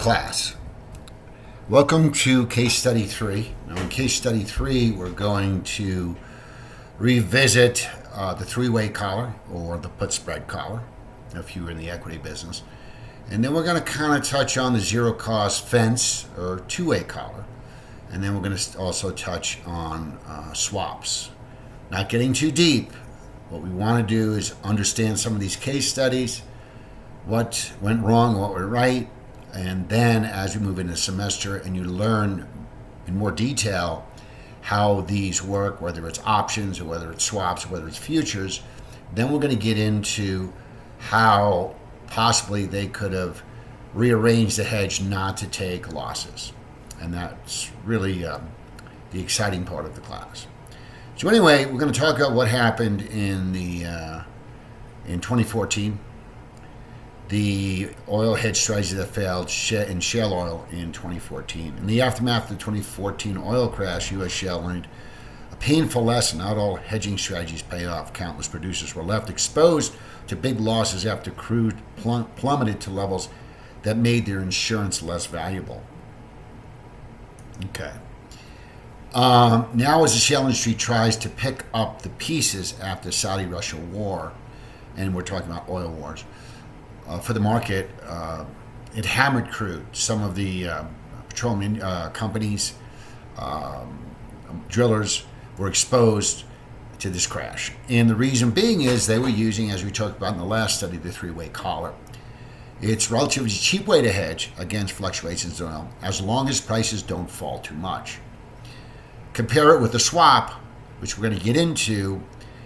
class. Welcome to case study 3. Now in case study 3, we're going to revisit the three-way collar or the put spread collar if you're in the equity business. And then we're going to kind of touch on the zero cost fence or two-way collar. And then we're going to also touch on swaps. Not getting too deep. What we want to do is understand some of these case studies, what went wrong, what went right, and then as we move into the semester and you learn in more detail how these work, whether it's options or whether it's swaps or whether it's futures, then we're going to get into how possibly they could have rearranged the hedge not to take losses. And that's really the exciting part of the class. So anyway, we're going to talk about what happened in 2014. The oil hedge strategy that failed in shale oil in 2014. In the aftermath of the 2014 oil crash, U.S. shale learned a painful lesson. Not all hedging strategies pay off. Countless producers were left exposed to big losses after crude plummeted to levels that made their insurance less valuable. Okay. Now as the shale industry tries to pick up the pieces after the Saudi-Russia war, and we're talking about oil wars, for the market, it hammered crude. Some of the petroleum companies, drillers, were exposed to this crash. And the reason being is they were using, as we talked about in the last study, the three-way collar. It's a relatively cheap way to hedge against fluctuations in oil, as long as prices don't fall too much. Compare it with the swap, which we're going to get into.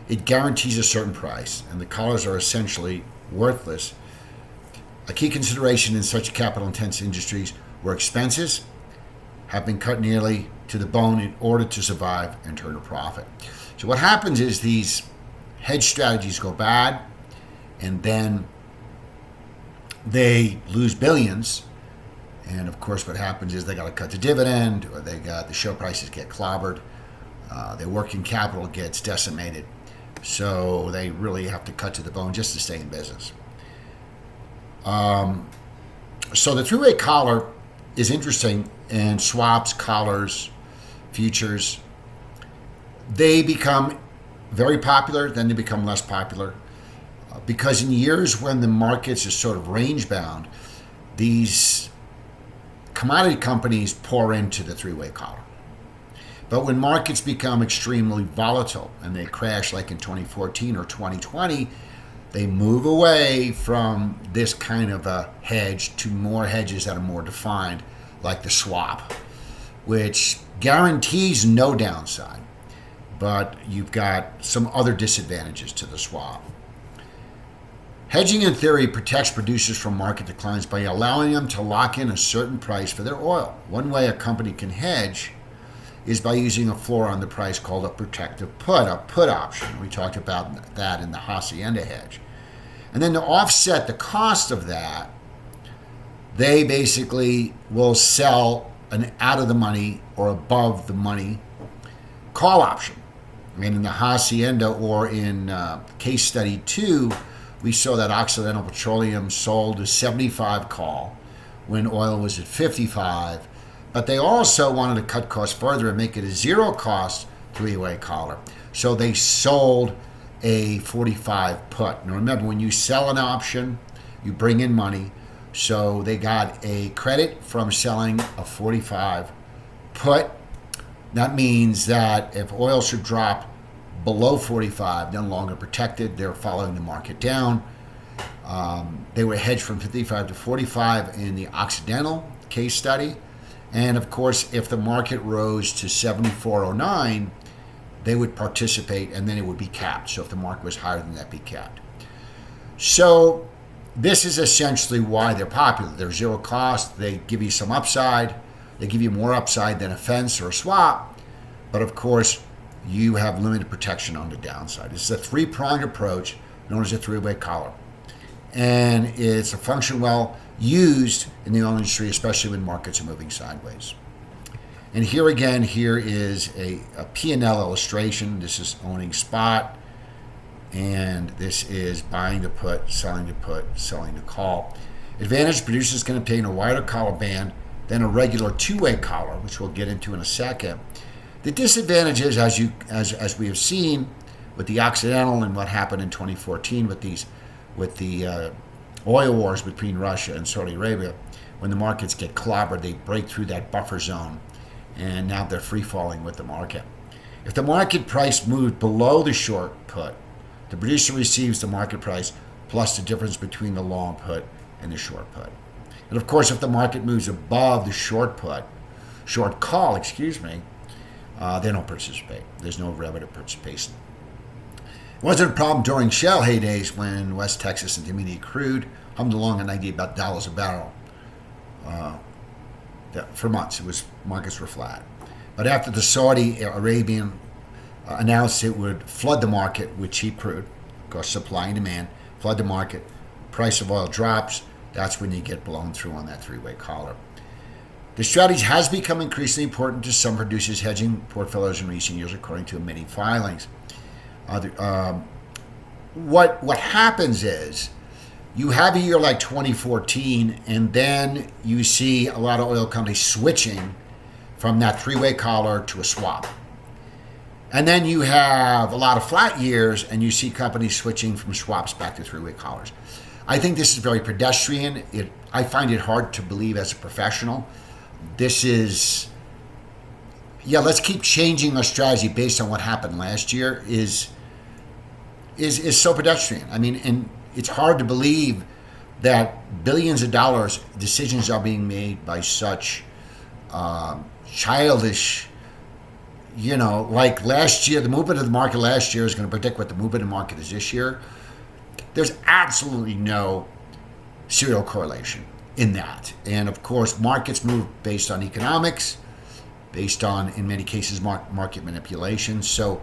It guarantees a certain price, and the collars are essentially worthless. A key consideration in such capital-intensive industries where expenses have been cut nearly to the bone in order to survive and turn a profit. So what happens is these hedge strategies go bad, and then they lose billions. And of course, what happens is they got to cut the dividend, or they got the share prices get clobbered, their working capital gets decimated. So they really have to cut to the bone just to stay in business. So the three-way collar is interesting, and swaps, collars, futures, they become very popular, then they become less popular. Because in years when the markets are sort of range-bound, these commodity companies pour into the three-way collar. But when markets become extremely volatile and they crash like in 2014 or 2020, they move away from this kind of a hedge to more hedges that are more defined, like the swap, which guarantees no downside, but you've got some other disadvantages to the swap. Hedging in theory protects producers from market declines by allowing them to lock in a certain price for their oil. One way a company can hedge is by using a floor on the price called a protective put, a put option. We talked about that in the hacienda hedge. And then to offset the cost of that, they basically will sell an out of the money or above the money call option. And in the hacienda, or in case study 2, we saw that Occidental Petroleum sold a 75 call when oil was at 55. But they also wanted to cut costs further and make it a zero cost three-way collar. So they sold a 45 put. Now remember, when you sell an option, you bring in money. So they got a credit from selling a 45 put. That means that if oil should drop below 45, no longer protected, they're following the market down. They were hedged from 55 to 45 in the Occidental case study. And of course, if the market rose to 74.09, they would participate, and then it would be capped. So if the market was higher than that, be capped. So this is essentially why they're popular. They're zero cost. They give you some upside. They give you more upside than a fence or a swap. But of course, you have limited protection on the downside. This is a three-pronged approach known as a three-way collar. And it's a function well used in the oil industry, especially when markets are moving sideways. And here again, here is a P&L illustration. This is owning spot, and this is buying the put, selling the call. Advantage producers can obtain a wider collar band than a regular two-way collar, which we'll get into in a second. The disadvantage is, as we have seen with the Occidental and what happened in 2014 with the oil wars between Russia and Saudi Arabia, when the markets get clobbered, they break through that buffer zone, and now they're free falling with the market. If the market price moved below the short put, the producer receives the market price plus the difference between the long put and the short put. And of course, if the market moves above the short call, they don't participate. There's no revenue participation. It wasn't a problem during shale heydays when West Texas Intermediate crude hummed along at $90 a barrel. For months, markets were flat. But after the Saudi Arabian announced it would flood the market with cheap crude, of course, supply and demand, flood the market, price of oil drops, that's when you get blown through on that three-way collar. The strategy has become increasingly important to some producers' hedging portfolios in recent years, according to many filings. What happens is you have a year like 2014, and then you see a lot of oil companies switching from that three-way collar to a swap. And then you have a lot of flat years, and you see companies switching from swaps back to three-way collars. I think this is very pedestrian. I find it hard to believe as a professional. This is, let's keep changing our strategy based on what happened last year is so pedestrian. I mean, and it's hard to believe that billions of dollars decisions are being made by such childish, like last year, the movement of the market last year is going to predict what the movement of the market is this year. There's absolutely no serial correlation in that. And of course, markets move based on economics, based on, in many cases, market manipulation. So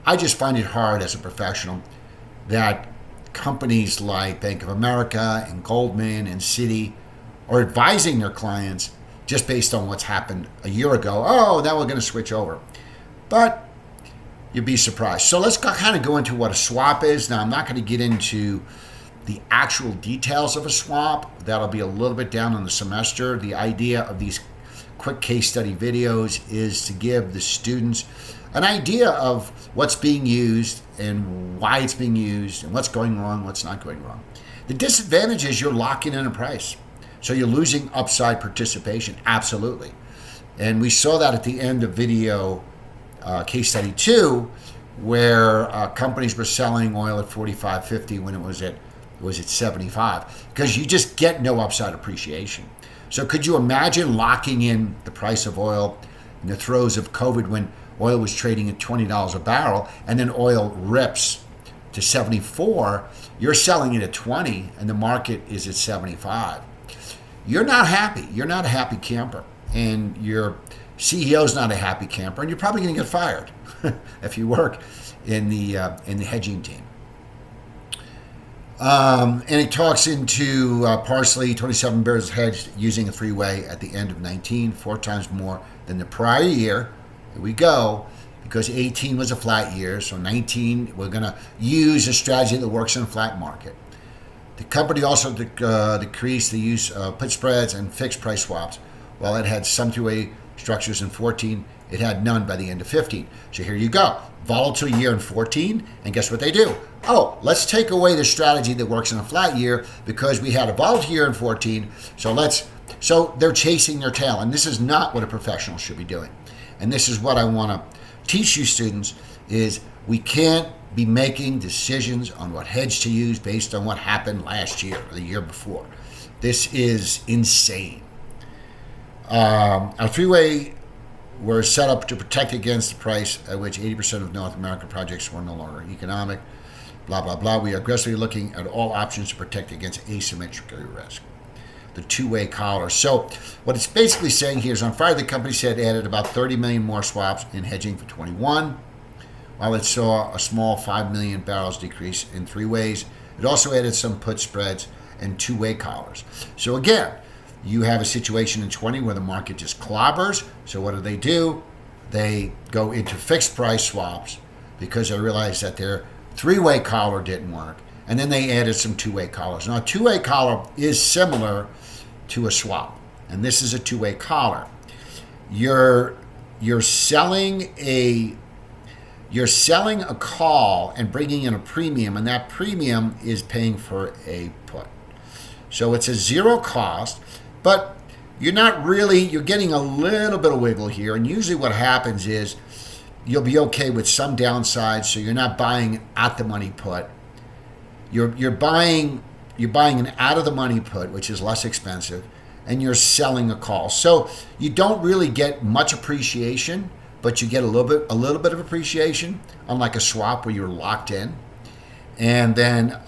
I just find it hard as a professional that companies like Bank of America and Goldman and Citi are advising their clients just based on what's happened a year ago. Oh, now we're going to switch over. But you'd be surprised. So let's kind of go into what a swap is. Now, I'm not going to get into the actual details of a swap. That'll be a little bit down in the semester. The idea of these quick case study videos is to give the students an idea of what's being used and why it's being used and what's going wrong, what's not going wrong. The disadvantage is you're locking in a price. So you're losing upside participation, absolutely. And we saw that at the end of video case study 2, where companies were selling oil at $45.50 when it was at 75, because you just get no upside appreciation. So could you imagine locking in the price of oil in the throes of COVID when oil was trading at $20 a barrel and then oil rips to 74, you're selling it at 20 and the market is at 75. You're not happy. You're not a happy camper, and your CEO's not a happy camper, and you're probably going to get fired if you work in the hedging team. And it talks into Parsley, 27 barrels hedged using a three-way at the end of 19, 4 times more than the prior year. Here we go, because 18 was a flat year, so 19, we're going to use a strategy that works in a flat market. The company also decreased the use of put spreads and fixed price swaps. While it had some two-way structures in 14, it had none by the end of 15. So here you go. Volatile year in 14, and guess what they do? Oh, let's take away the strategy that works in a flat year because we had a volatile year in 14, so they're chasing their tail, and this is not what a professional should be doing. And this is what I want to teach you students is we can't be making decisions on what hedge to use based on what happened last year or the year before. This is insane. Our three-way were set up to protect against the price at which 80% of North American projects were no longer economic. Blah, blah, blah. We are aggressively looking at all options to protect against asymmetric risk. The two-way collar. So what it's basically saying here is on Friday, the company said it added about 30 million more swaps in hedging for 21. While it saw a small 5 million barrels decrease in three ways, it also added some put spreads and two-way collars. So again, you have a situation in 20 where the market just clobbers. So what do? They go into fixed price swaps because they realize that their three-way collar didn't work. And then they added some two-way collars. Now, a two-way collar is similar to a swap, and this is a two-way collar. You're selling a call and bringing in a premium, and that premium is paying for a put. So it's a zero cost, but you're getting a little bit of wiggle here. And usually what happens is you'll be okay with some downside, so you're not buying at the money put. You're buying an out of the money put, which is less expensive, and you're selling a call. So you don't really get much appreciation, but you get a little bit of appreciation, unlike a swap where you're locked in. And then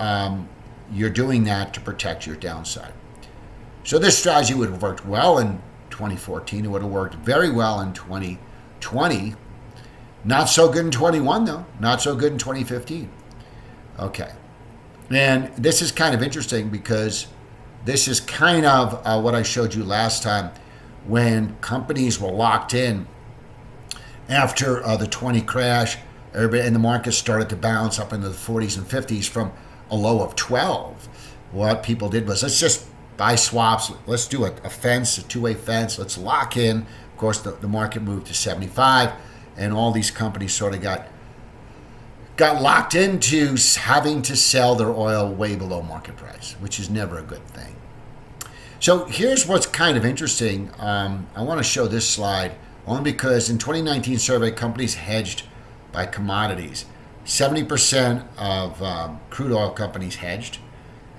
you're doing that to protect your downside. So this strategy would have worked well in 2014. It would have worked very well in 2020. Not so good in 21, though. Not so good in 2015. Okay. And this is kind of interesting because this is kind of what I showed you last time when companies were locked in after the 20 crash. Everybody in the market started to bounce up into the 40s and 50s from a low of 12. What people did was, let's just buy swaps. Let's do a fence, a two-way fence. Let's lock in. Of course, the market moved to 75, and all these companies sort of got locked into having to sell their oil way below market price, which is never a good thing. So here's what's kind of interesting. I want to show this slide only because in 2019 survey, companies hedged by commodities. 70% of crude oil companies hedged,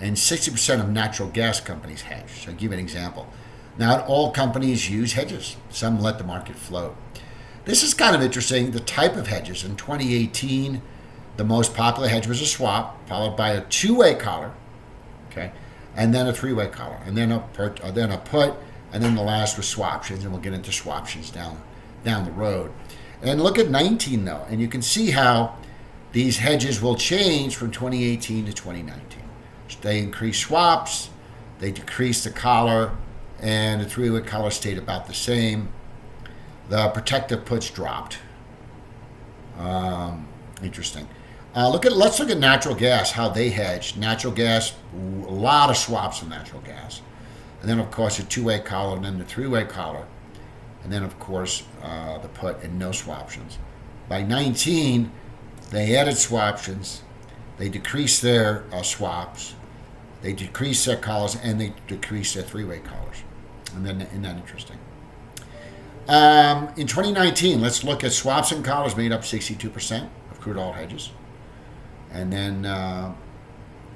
and 60% of natural gas companies hedged. So I'll give you an example. Not all companies use hedges. Some let the market float. This is kind of interesting, the type of hedges. In 2018, the most popular hedge was a swap, followed by a two-way collar, okay, and then a three-way collar, and then a put, and then the last was swaptions, and we'll get into swaptions down the road. And look at 19, though, and you can see how these hedges will change from 2018 to 2019. They increase swaps, they decrease the collar, and the three-way collar stayed about the same. The protective puts dropped. Interesting. Let's look at natural gas, how they hedged. Natural gas, a lot of swaps in natural gas. And then, of course, a two-way collar, and then the three-way collar. And then, of course, the put and no swaptions. By 19, they added swaptions. They decreased their swaps. They decreased their collars, and they decreased their three-way collars. And then, isn't that interesting? In 2019, let's look at swaps and collars made up 62% of crude oil hedges. And then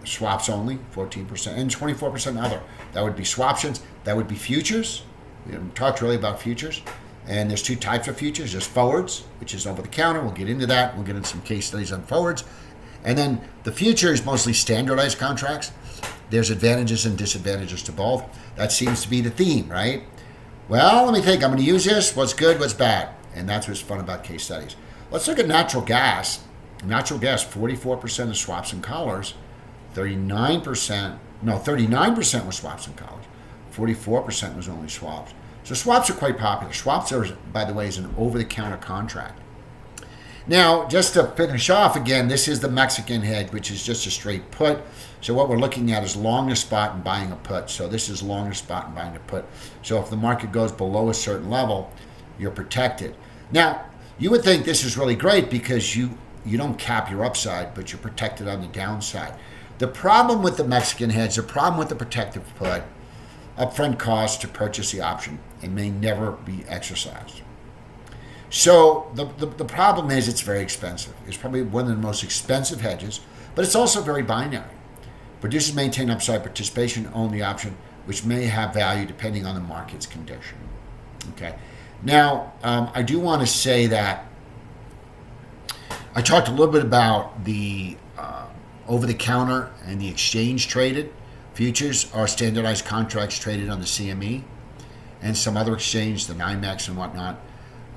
swaps only, 14%, and 24% other. That would be swaptions. That would be futures. We haven't talked really about futures. And there's two types of futures. There's forwards, which is over the counter. We'll get into that. We'll get into some case studies on forwards. And then the future is mostly standardized contracts. There's advantages and disadvantages to both. That seems to be the theme, right? Well, let me think. I'm going to use this. What's good, what's bad? And that's what's fun about case studies. Let's look at natural gas. Natural gas, 44% of swaps and collars. 39% was swaps and collars. 44% was only swaps. So swaps are quite popular. Swaps are, by the way, is an over-the-counter contract. Now, just to finish off again, this is the Mexican hedge, which is just a straight put. So what we're looking at is long a spot and buying a put. So this is long a spot and buying a put. So if the market goes below a certain level, you're protected. Now, you would think this is really great because you don't cap your upside, but you're protected on the downside. The problem with the Mexican hedge, the problem with the protective put, upfront cost to purchase the option and may never be exercised. So the problem is it's very expensive. It's probably one of the most expensive hedges, but it's also very binary. Producers maintain upside participation, own the option, which may have value depending on the market's condition. Okay. Now, I do want to say that I talked a little bit about the over-the-counter and the exchange-traded futures are standardized contracts traded on the CME and some other exchange, the NYMEX and whatnot.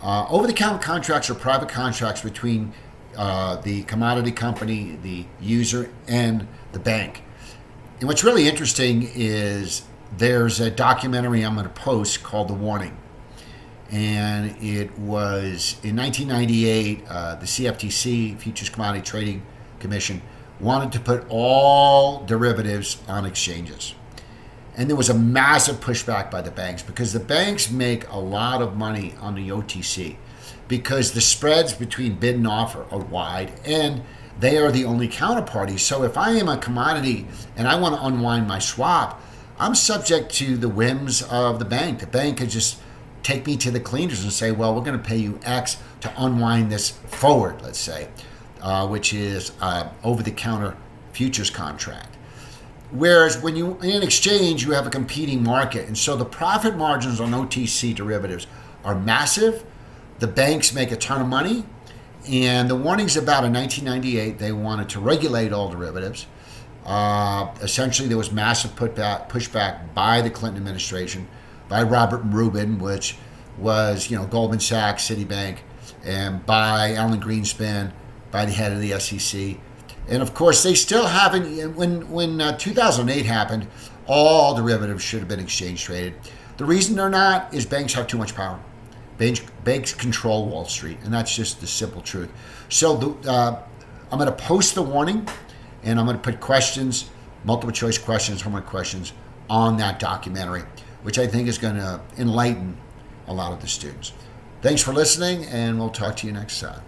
Over-the-counter contracts are private contracts between the commodity company, the user, and the bank. And what's really interesting is there's a documentary I'm going to post called The Warning. And it was in 1998, the CFTC, Futures Commodity Trading Commission, wanted to put all derivatives on exchanges. And there was a massive pushback by the banks because the banks make a lot of money on the OTC because the spreads between bid and offer are wide and they are the only counterparty. So if I am a commodity and I want to unwind my swap, I'm subject to the whims of the bank. The bank could just take me to the cleaners and say, well, we're going to pay you X to unwind this forward, let's say, which is over-the-counter futures contract. Whereas when you in exchange, you have a competing market. And so the profit margins on OTC derivatives are massive. The banks make a ton of money. And the warnings about in 1998, they wanted to regulate all derivatives. Essentially, there was massive pushback by the Clinton administration, by Robert Rubin, which was Goldman Sachs, Citibank, and by Alan Greenspan, by the head of the SEC. And of course, they still haven't. When 2008 happened, all derivatives should have been exchange traded. The reason they're not is banks have too much power. Banks control Wall Street, and that's just the simple truth. So I'm going to post the warning, and I'm going to put questions, multiple choice questions, homework questions on that documentary, which I think is going to enlighten a lot of the students. Thanks for listening, and we'll talk to you next time.